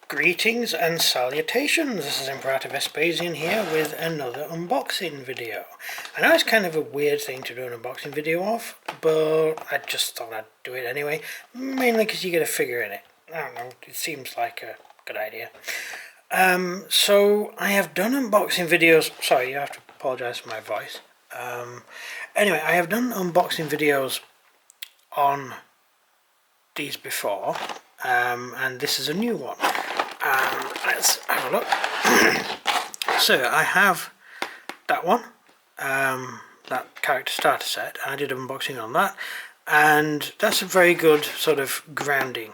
Greetings and salutations, this is Imperator Vespasian here with another unboxing video. I know it's kind of a weird thing to do an unboxing video of, but I just thought I'd do it anyway, mainly because you get a figure in it. I don't know, it seems like a good idea. So I have done unboxing videos, sorry, you have to apologise for my voice. Anyway, I have done unboxing videos on these before, and this is a new one. Let's have a look. So I have that one, that character starter set. I did an unboxing on that, and that's a very good sort of grounding.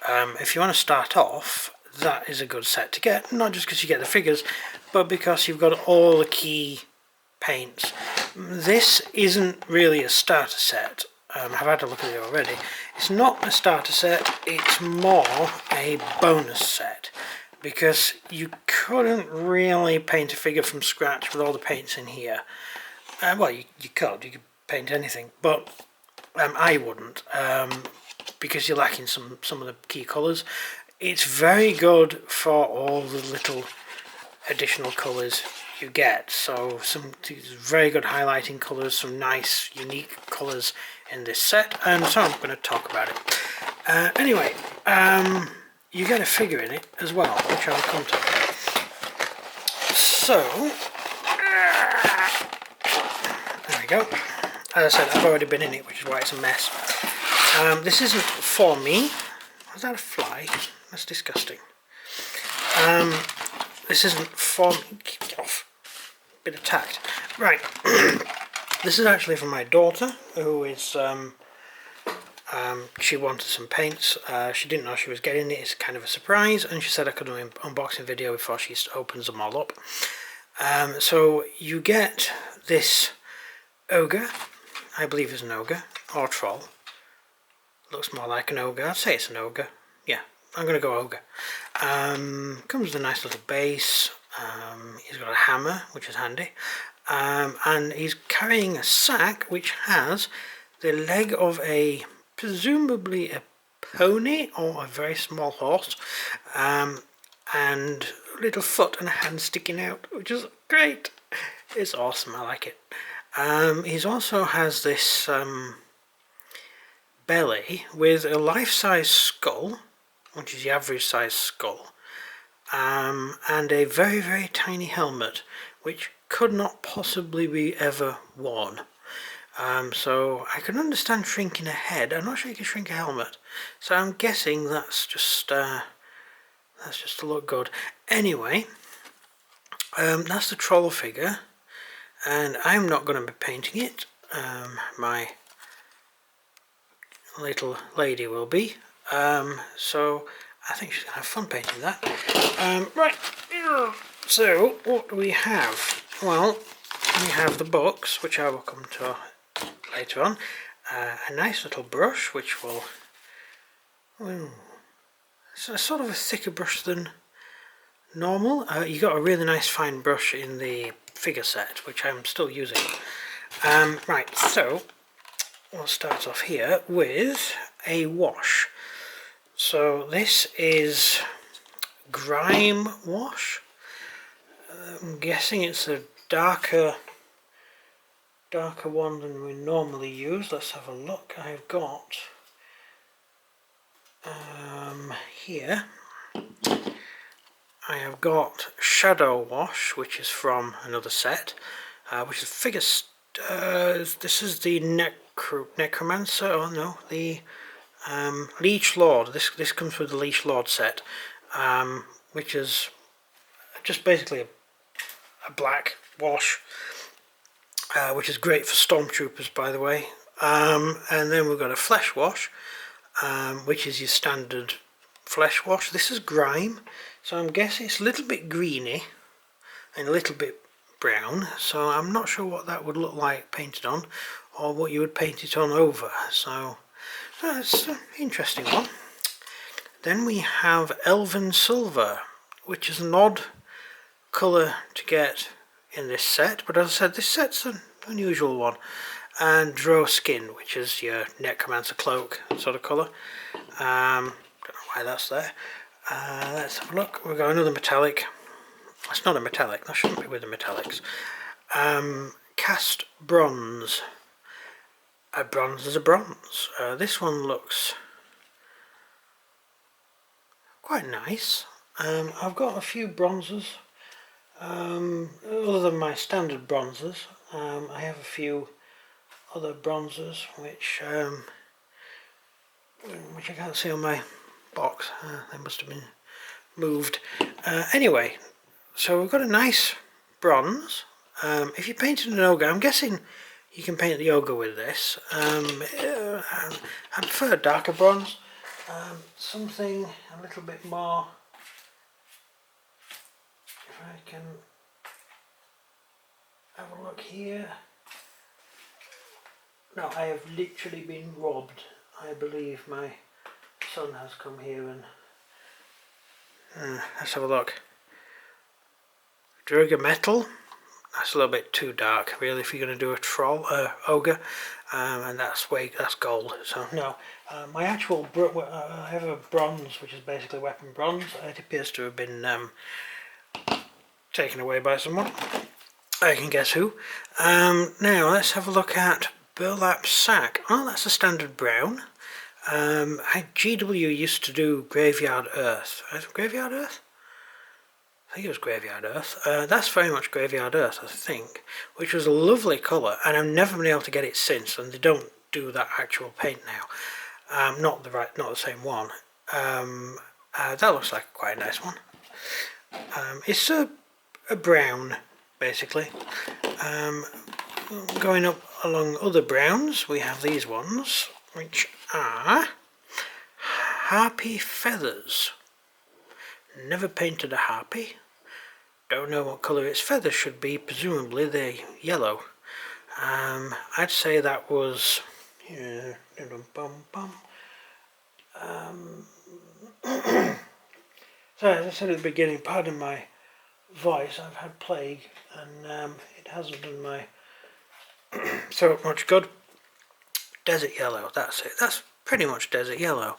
If you want to start off, that is a good set to get, not just because you get the figures, but because you've got all the key paints. This isn't really a starter set. I've had a look at it already. It's not a starter set, it's more a bonus set, because you couldn't really paint a figure from scratch with all the paints in here. Well, you could paint anything, but I wouldn't, because you're lacking some of the key colours. It's very good for all the little additional colours you get, so some very good highlighting colours, some nice unique colours in this set, and so I'm going to talk about it. Anyway, you get a figure in it as well, which I'll come to. So, there we go. As I said, I've already been in it, which is why it's a mess. This isn't for me. Was that a fly? That's disgusting. This isn't for me. Get off. Bit of tact. Right. This is actually for my daughter, who is, she wanted some paints. She didn't know she was getting it. It's kind of a surprise, and she said I could do an unboxing video before she opens them all up. So you get this ogre. I believe it's an ogre, or troll. Looks more like an ogre. I'd say it's an ogre. Yeah, I'm going to go ogre. Comes with a nice little base. He's got a hammer, which is handy. And he's carrying a sack which has the leg of presumably a pony or a very small horse, and a little foot and a hand sticking out, which is great. It's awesome, I like it. He also has this belly with a life-size skull, which is the average size skull, and a very, very tiny helmet, which could not possibly be ever worn. So I can understand shrinking a head. I'm not sure you can shrink a helmet, so I'm guessing that's just to look good. Anyway, that's the troll figure, and I'm not going to be painting it. My little lady will be. So I think she's going to have fun painting that. Right, so what do we have? Well, we have the books, which I will come to later on. A nice little brush, which will... it's a sort of a thicker brush than normal. You got a really nice fine brush in the figure set, which I'm still using. Right, so we'll start off here with a wash. So this is Grime Wash. I'm guessing it's a darker one than we normally use. Let's have a look. I've got here I have got Shadow Wash, which is from another set, which is figure. This is the Necromancer. Oh no, the Leech Lord. This comes with the Leech Lord set, which is just basically a black wash, which is great for stormtroopers, by the way. And then we've got a flesh wash, which is your standard flesh wash. This is grime, so I'm guessing it's a little bit greeny and a little bit brown, so I'm not sure what that would look like painted on, or what you would paint it on over. So that's an interesting one. Then we have Elven Silver, which is an odd colour to get in this set, but as I said, this set's an unusual one. And Drow Skin, which is your Necromancer cloak sort of colour. Don't know why that's there. Let's have a look. We've got another metallic. It's not a metallic, that shouldn't be with the metallics. Cast bronze. A bronze is a bronze. This one looks quite nice. I've got a few bronzes. Other than my standard bronzes, I have a few other bronzes which I can't see on my box. They must have been moved. Anyway, so we've got a nice bronze. If you painted an ogre, I'm guessing you can paint the ogre with this. I prefer darker bronze. Something a little bit more. If I can have a look here. No, I have literally been robbed. I believe my son has come here and let's have a look. Druga metal. That's a little bit too dark, really, if you're going to do a troll, ogre, and that's gold. So no, my actual I have a bronze, which is basically weapon bronze. It appears to have been taken away by someone. I can guess who. Now let's have a look at burlap sack. Oh, that's a standard brown. GW used to do graveyard earth. Graveyard earth? I think it was graveyard earth. That's very much graveyard earth, I think, which was a lovely colour, and I've never been able to get it since. And they don't do that actual paint now. Not the same one. That looks like quite a nice one. It's a brown, basically. Going up along other browns, we have these ones, which are harpy feathers. Never painted a harpy. Don't know what colour its feathers should be. Presumably they're yellow. I'd say that was. So as I said at the beginning, pardon my voice. I've had plague, and it hasn't done my so much good. Desert yellow. That's it. That's pretty much desert yellow.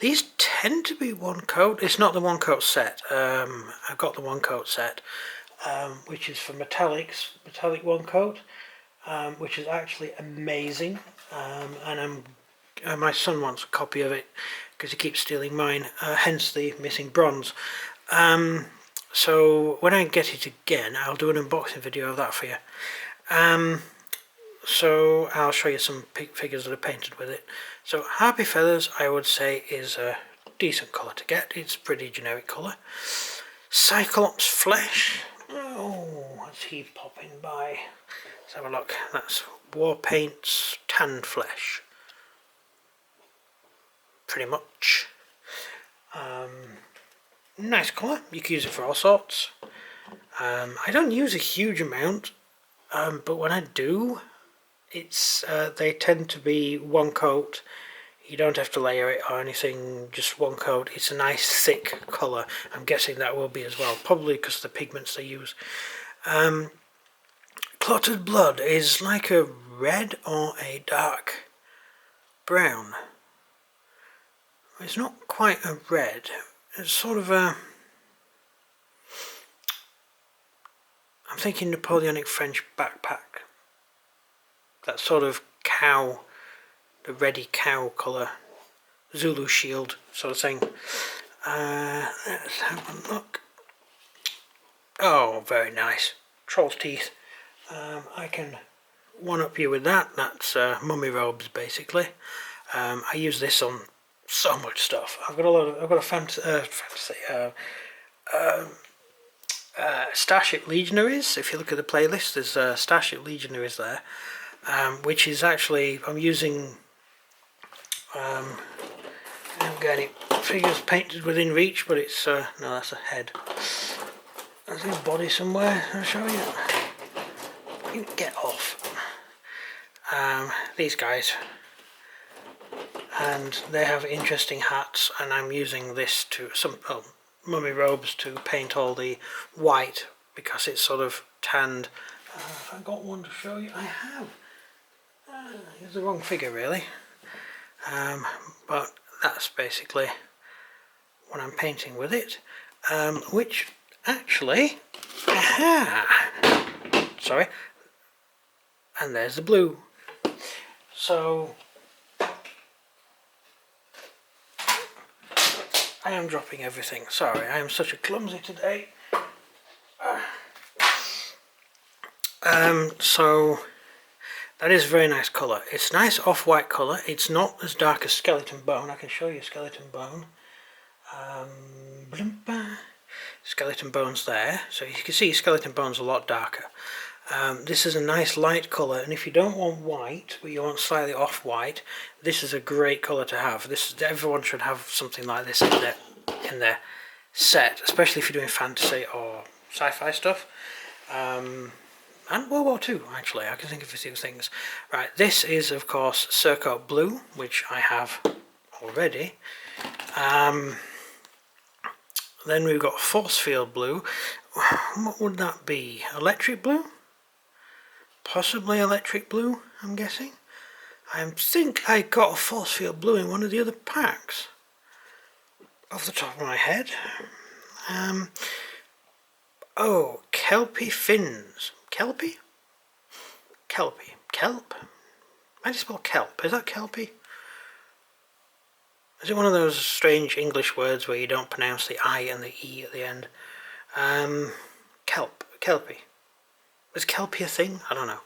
These tend to be one coat. It's not the one coat set. I've got the one coat set, which is for metallic one coat, which is actually amazing. And my son wants a copy of it because he keeps stealing mine. Hence the missing bronze. So when I get it again, I'll do an unboxing video of that for you. So I'll show you some figures that are painted with it. So harpy feathers, I would say, is a decent colour to get. It's a pretty generic colour. Cyclops flesh. Oh, what's he popping by? Let's have a look. That's War Paints tanned flesh. Pretty much. Nice colour. You can use it for all sorts. I don't use a huge amount, but when I do, it's they tend to be one coat. You don't have to layer it or anything, just one coat. It's a nice thick colour. I'm guessing that will be as well, probably because of the pigments they use. Clotted blood is like a red or a dark brown. It's not quite a red. It's sort of a... I'm thinking Napoleonic French backpack. That sort of cow, the reddy cow colour, Zulu shield sort of thing. Let's have a look. Oh, very nice. Troll's teeth. I can one-up you with that. That's mummy robes, basically. I use this on so much stuff. I've got a fantasy. Starship Legionaries. If you look at the playlist, there's Starship Legionaries there. Which is actually, I'm using, I haven't got any figures painted within reach, but it's, no, that's a head. There's his body somewhere, I'll show you. You can get off. These guys. And they have interesting hats, and I'm using this to, mummy robes to paint all the white, because it's sort of tanned. If I got one to show you, I have. It's the wrong figure really, but that's basically when I'm painting with it, which actually, aha, sorry, and there's the blue. So I am dropping everything. Sorry, I am such a clumsy today. So that is a very nice colour. It's a nice off-white colour. It's not as dark as Skeleton Bone. I can show you Skeleton Bone. Skeleton Bone's there. So you can see Skeleton Bone's a lot darker. This is a nice light colour, and if you don't want white, but you want slightly off-white, this is a great colour to have. Everyone should have something like this in their set, especially if you're doing fantasy or sci-fi stuff. And World War II, actually, I can think of a few things. Right, this is, of course, Cerakote Blue, which I have already. Then we've got Force Field Blue. What would that be? Electric Blue? Possibly Electric Blue, I'm guessing. I think I got a Force Field Blue in one of the other packs, off the top of my head. Oh, Kelpie Fins. Kelpie? Kelpie. Kelp? How do you spell kelp? Is that Kelpie? Is it one of those strange English words where you don't pronounce the I and the E at the end? Kelp. Kelpie. Is Kelpie a thing? I don't know.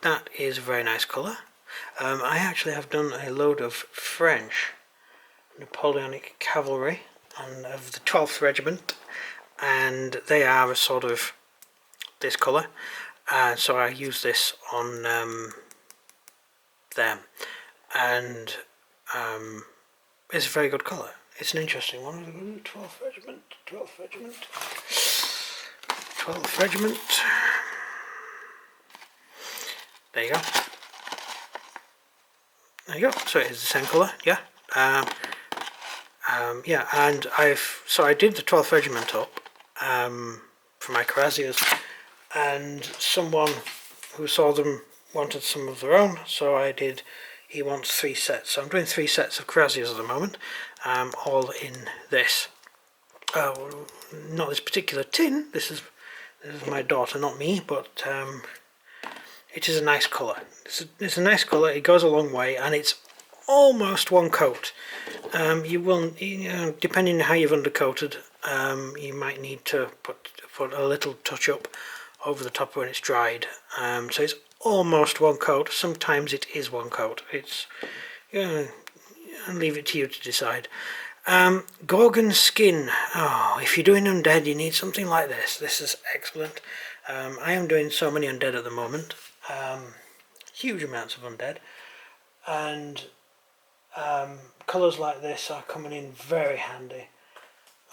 That is a very nice colour. I actually have done a load of French Napoleonic cavalry and of the 12th Regiment, and they are a sort of this colour, so I use this on them, and it's a very good colour. It's an interesting one. 12th Regiment, 12th Regiment, 12th Regiment. There you go. There you go. So it is the same colour, yeah. Yeah, and I did the 12th Regiment up for my Carazias, and someone who saw them wanted some of their own, so he wants 3 sets. So I'm doing 3 sets of Carazias at the moment, all in this. Not this particular tin, this is my daughter, not me, but it is a nice colour. It's a nice colour, it goes a long way, and it's almost one coat. You will, depending on how you've undercoated, you might need to put a little touch up over the top when it's dried. So it's almost one coat. Sometimes it is one coat. It's I'll leave it to you to decide. Gorgon Skin. Oh, if you're doing undead, you need something like this. This is excellent. I am doing so many undead at the moment. Huge amounts of undead, and colours like this are coming in very handy.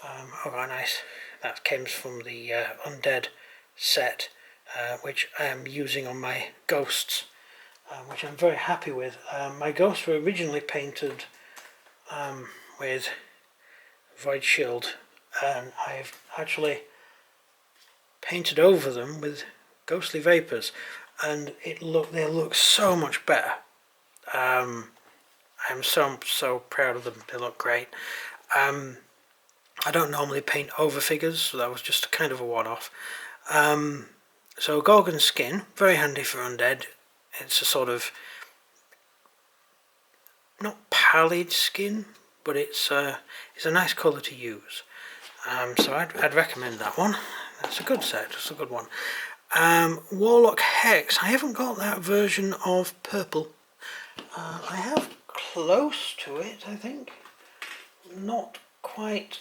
Oh, nice. That comes from the undead set, which I am using on my ghosts, which I'm very happy with. My ghosts were originally painted with Void Shield, and I've actually painted over them with Ghostly Vapours, and they look so much better. I'm so proud of them. They look great. I don't normally paint over figures, so that was just kind of a one-off. So Gorgon Skin, very handy for undead. It's a sort of not pallid skin, but it's a nice colour to use. So I'd recommend that one. That's a good set. It's a good one. Warlock Hex. I haven't got that version of purple. I have close to it, I think. Not quite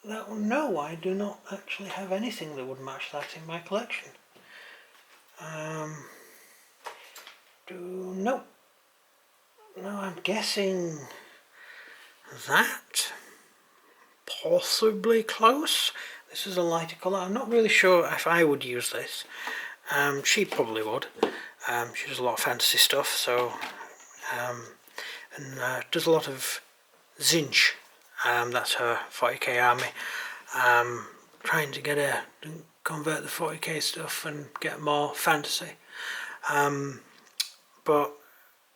that one. No, I do not actually have anything that would match that in my collection. No, I'm guessing that. Possibly close. This is a lighter colour. I'm not really sure if I would use this. She probably would. She does a lot of fantasy stuff, so and does a lot of Zinch. That's her 40k army. Trying to get her to convert the 40k stuff and get more fantasy. But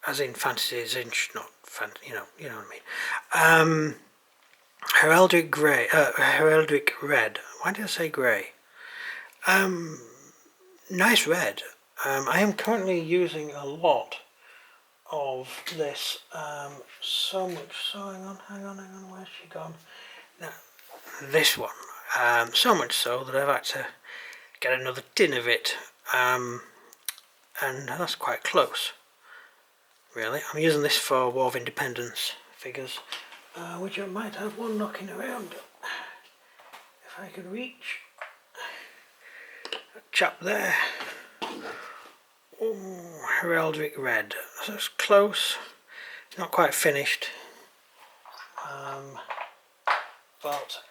as in fantasy Zinch, not you know what I mean. Heraldic Grey, Heraldic Red. Why did I say grey? Nice red. I am currently using a lot of this, so much so, hang on, where's she gone? Now, this one, so much so that I've had to get another tin of it, and that's quite close, really. I'm using this for War of Independence figures, which I might have one knocking around, if I could reach. A chap there. Oh, Heraldic Red. So it's close, not quite finished, but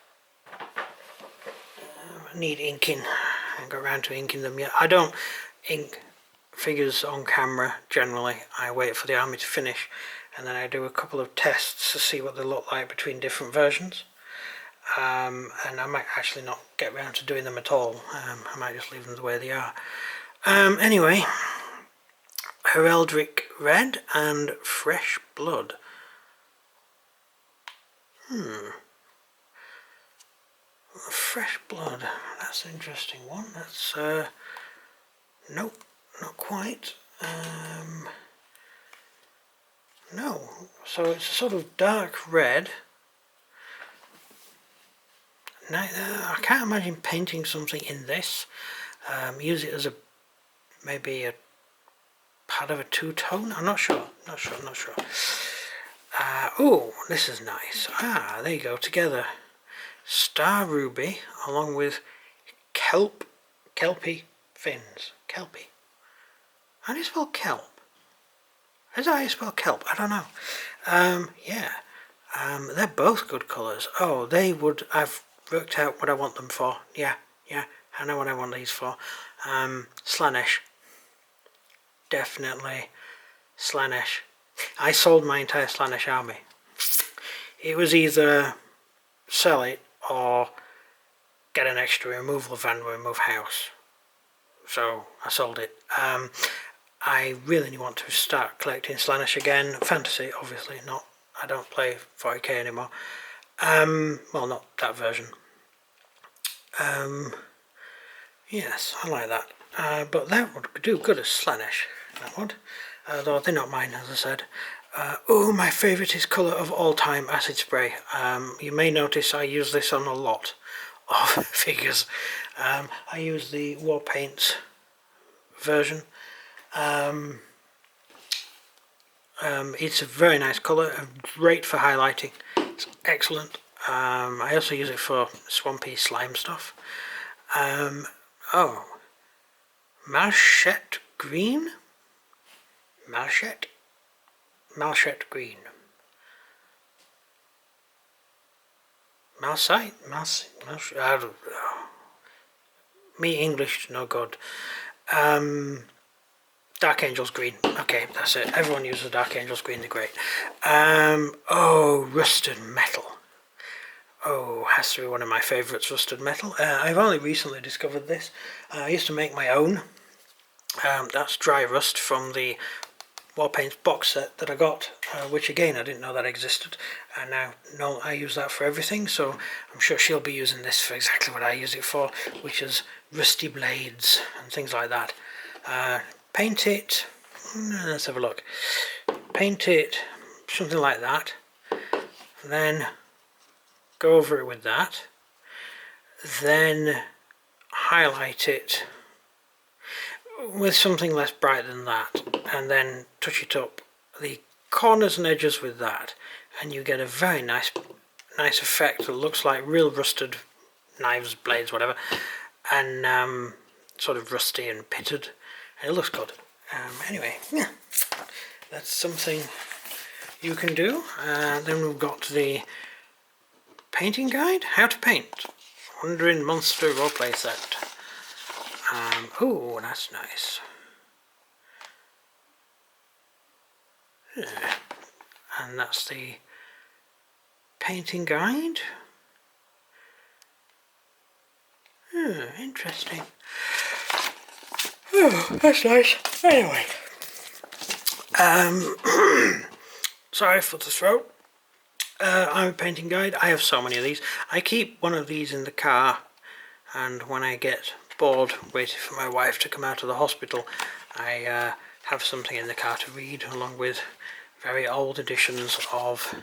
I need inking. I haven't got around to inking them yet. I don't ink figures on camera generally. I wait for the army to finish and then I do a couple of tests to see what they look like between different versions. And I might actually not get around to doing them at all. I might just leave them the way they are. Anyway, Heraldic Red and Fresh Blood. Fresh Blood, that's an interesting one. That's, nope, not quite. No, so it's a sort of dark red. Now, I can't imagine painting something in this. Use it as maybe a part of a two-tone. I'm not sure. Oh, this is nice. There you go, together. Star Ruby along with Kelpie fins. Kelpie. How do you spell kelp? Is that how you spell kelp? I don't know. Yeah. They're both good colours. Oh, they would. I've worked out what I want them for. Yeah. I know what I want these for. Slaanesh. Definitely Slaanesh. I sold my entire Slaanesh army. It was either sell it or get an extra removal van to remove house. So I sold it. I really want to start collecting Slaanesh again. Fantasy, obviously, not. I don't play 40k anymore. Well, not that version. Yes, I like that. But that would do good as Slaanesh. That would. Though they're not mine, as I said. Oh, my favourite colour of all time, Acid Spray. You may notice I use this on a lot of figures. I use the War Paints version. It's a very nice colour, great for highlighting. It's excellent. I also use it for swampy slime stuff. Oh, Malchette Green? Malchette Green. Malsite? I don't know. Me English, no good. Dark Angels Green. Okay, that's it. Everyone uses Dark Angels Green, they're great. Oh, Rusted Metal. Oh, has to be one of my favourites, Rusted Metal. I've only recently discovered this. I used to make my own. That's Dry Rust from the War Paints box set that I got, which again I didn't know that existed, and now I use that for everything, so I'm sure she'll be using this for exactly what I use it for, which is rusty blades and things like that. Paint it, let's have a look, paint it something like that, and then go over it with that, then highlight it with something less bright than that, and then touch it up the corners and edges with that, and you get a very nice effect that looks like real rusted knives, blades, whatever, and sort of rusty and pitted, and it looks good. Anyway, yeah, that's something you can do. Then we've got the painting guide, how to paint, Wandering Monster roleplay set. Oh, that's nice. And that's the painting guide. Interesting. Oh, that's nice. Anyway, sorry for the throat. I'm a painting guide. I have so many of these. I keep one of these in the car, and when I get bored waiting for my wife to come out of the hospital, I have something in the car to read, along with very old editions of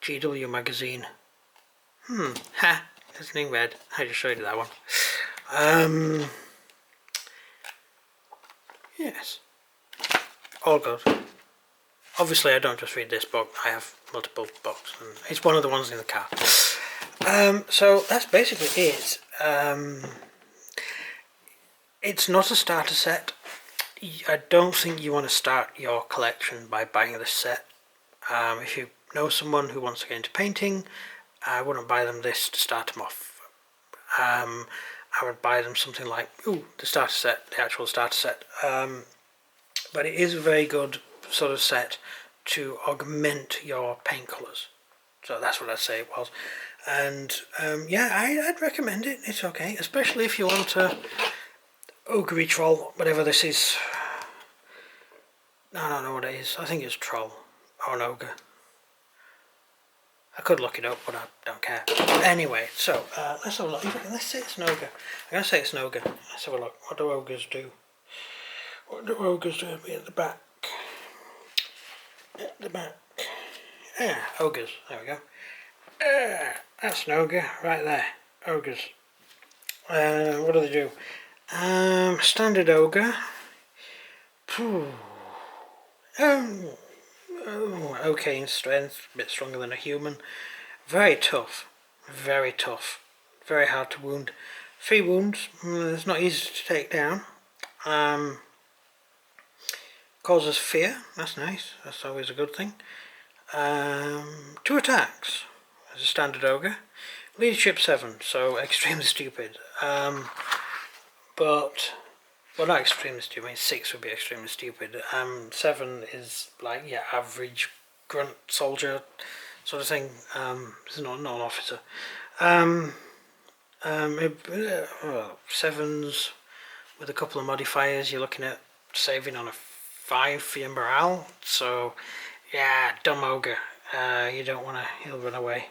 GW magazine. Ha! There's an red. I just showed you that one. Yes. All good. Obviously I don't just read this book, I have multiple books, and it's one of the ones in the car. So that's basically it. It's not a starter set. I don't think you want to start your collection by buying this set. If you know someone who wants to get into painting, I wouldn't buy them this to start them off. I would buy them something like the starter set, the actual starter set. But it is a very good sort of set to augment your paint colours. So that's what I'd say it was. And yeah, I'd recommend it. It's okay, especially if you want a ogre troll, whatever this is. I don't know what it is. I think it's troll or an ogre. I could look it up, but I don't care. Anyway, so let's have a look. Let's say it's an ogre. I'm going to say it's an ogre. Let's have a look. What do ogres do? What do ogres do? At the back. At the back. Yeah, ogres. There we go. That's an ogre right there. Ogres. What do they do? Standard ogre. Okay in strength, a bit stronger than a human. Very tough. Very tough. Very hard to wound. 3 wounds. It's not easy to take down. Causes fear. That's nice. That's always a good thing. 2 attacks as a standard ogre. Leadership 7, so extremely stupid. But well, not extremely stupid. I mean, 6 would be extremely stupid. 7 is like average grunt soldier sort of thing. It's not an officer. 7s with a couple of modifiers. You're looking at saving on a 5 for your morale. So yeah, dumb ogre. You don't want to. He'll run away.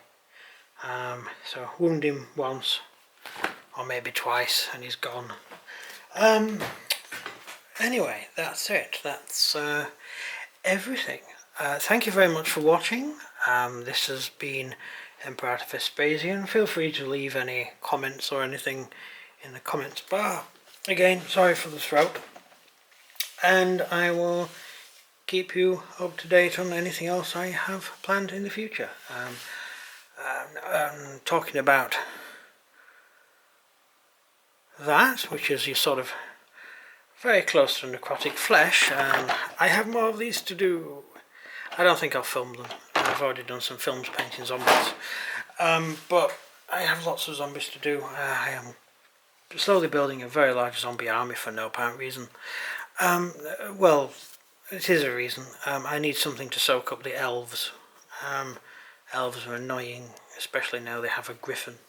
So wound him once, or maybe twice, and he's gone. Anyway, that's it. That's everything. Thank you very much for watching. This has been Imperator Vespasian. Feel free to leave any comments or anything in the comments bar. Again, sorry for the throat. And I will keep you up to date on anything else I have planned in the future. Talking about that, which is your sort of very close to necrotic flesh, and I have more of these to do. I don't think I'll film them. I've already done some films painting zombies, but I have lots of zombies to do. I am slowly building a very large zombie army for no apparent reason. Well, it is a reason. I need something to soak up the elves. Elves are annoying, especially now they have a griffin.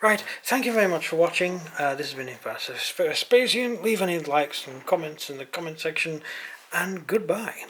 Right, thank you very much for watching. This has been Imperator Vespasian. Leave any likes and comments in the comment section, and goodbye.